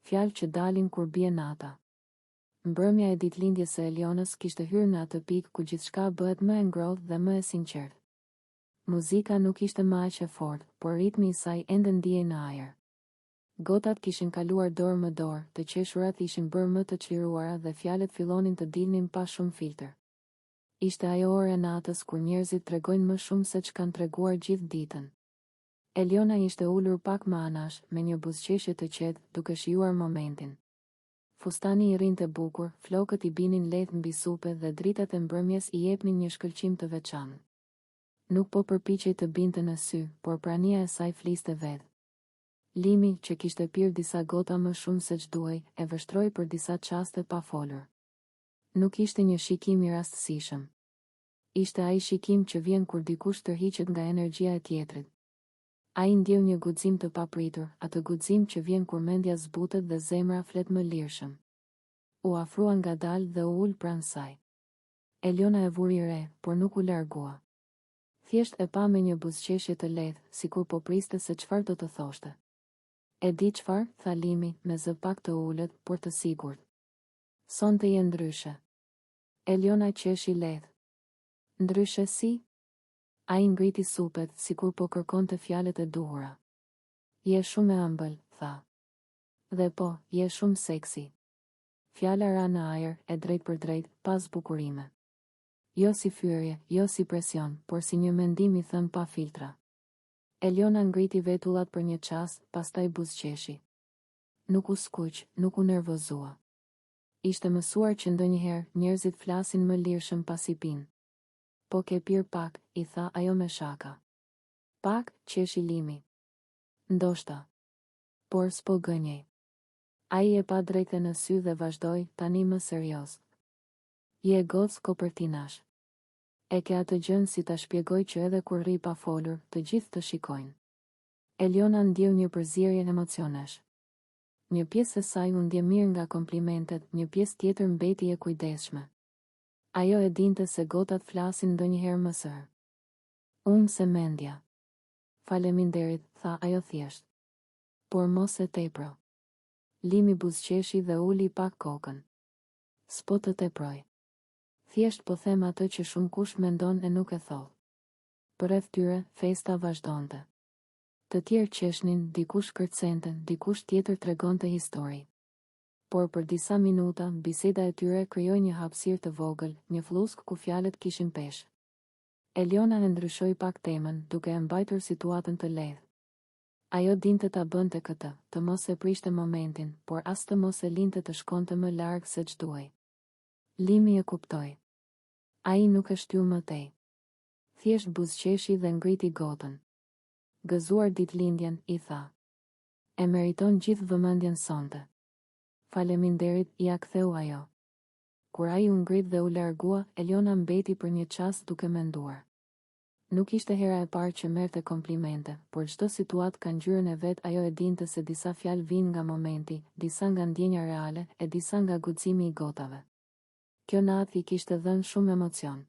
fjalë që dalin kur bie nata. Mbrëmja e ditëlindjes së Elionës kishte hyrë në atë pikë ku gjithçka bëhet më e ngrohtë dhe më e sinqertë. Muzika nuk ishte më aq e fortë, por ritmi i saj ende ndiej në ajër. Gotat kishin kaluar dorë më dorë, të qeshurat ishin bërë më të çliruara dhe fjalët fillonin të dilnin pa shumë filtër. Ishte ajo orë e natës kur njerëzit tregojnë më shumë se ç'kan treguar gjithë ditën. Eliona ishte ulur pak më anash, me një buzëqeshje të qetë, duke shijuar momentin. Fustani i rinte bukur, flokët i binin lehtë mbi supe dhe dritat e mbrëmjes i jepnin një shkëlqim të veçantë. Nuk po përpiqej të binte në sy, por prania e saj fliste vetë. Limi, që kishte pirë disa gota më shumë se ç'duhej, e vështroi për disa çaste pa folur. Nuk ishte një shikim i rastësishëm. Ishte ai shikim që vjen kur dikush tërhiqet nga energjia e tjetrit. Ai ndjeu një guxim të papritur, atë guxim që vjen kur mendja zbutet dhe zemra flet më lirshëm. U afrua ngadalë dhe u ul pranë saj. Eliona e vuri re, por nuk u largua. Thjesht e pa me një buzëqeshje të lehtë, sikur po priste se çfarë do të thoshte. E di çfarë, tha Limi, me zë pak të ulët, por të sigurt. Sonte je ndryshe. Eliona qeshi lehtë. Ndryshe si? Ai ngriti supet, sikur po kërkonte fjalët e duhura. Je shumë e ëmbël, tha. Dhe po, je shumë seksi. Fjala ra në ajër, e drejt për drejt, pas bukurime. Jo si fyerje, jo si presion, por si një mendim i thënë pa filtra. Eliona ngriti vetullat për një çast, pastaj buzëqeshi. Nuk u skuq, nuk u nervozua. Ishte mësuar që ndonjëherë njerëzit flasin më lirshëm pasi pinë. Po ke pirë pak, i tha ajo me shaka. Pak, qeshi Limi. Ndoshta. Por s'po gënjej. Ai e pa drejtë në sy dhe vazhdoi, tani më serioz. Je gocë kopertinash. E ke atë gjën si ta shpjegoj që edhe kur rri pa folur, të gjithë të shikojnë. Eliona ndjeu një përzierje emocionesh. Një pjesë e saj u ndje mirë nga komplimentet, një pjesë tjetër mbeti e kujdesshme. Ajo e dinte se gotat flasin ndonjëherë më sër. Unë se mendja. Faleminderit, tha ajo thjesht. Por mos e tepro. Limi buzëqeshi dhe uli pak kokën. S'po të teproj. Thjesht po them atë që shumë kush mendon e nuk e thotë. Përreth tyre, festa vazhdonte. Të tjerë qeshnin, dikush kërcente, dikush tjetër tregonte histori. Por për disa minuta, biseda e tyre krijoi një hapësirë të vogël, një flusk ku fjalët kishin peshë. Eliona e ndryshoi pak temën, duke e mbajtur situatën të lehtë. Ajo dinte ta bënte këtë, të mos e prishte momentin, por as të mos e linte të shkonte më larg se ç'duhej. Limi e kuptoi. Ai nuk e shtyu më tej. Thjesht buzëqeshi dhe ngriti gotën. Gëzuar ditëlindjen, i tha. E meriton gjithë vëmendjen sonte. Faleminderit, ja ktheu ajo. Kur ai u ngrit dhe u largua, Eliona mbeti për një çast duke menduar. Nuk ishte hera e parë që merrte komplimente, por çdo situatë ka ngjyrën e vet, ajo e dinte se disa fjalë vijnë nga momenti, disa nga ndjenja reale, e disa nga guximi i gotave. Kjo natë i kishte dhënë shumë emocion.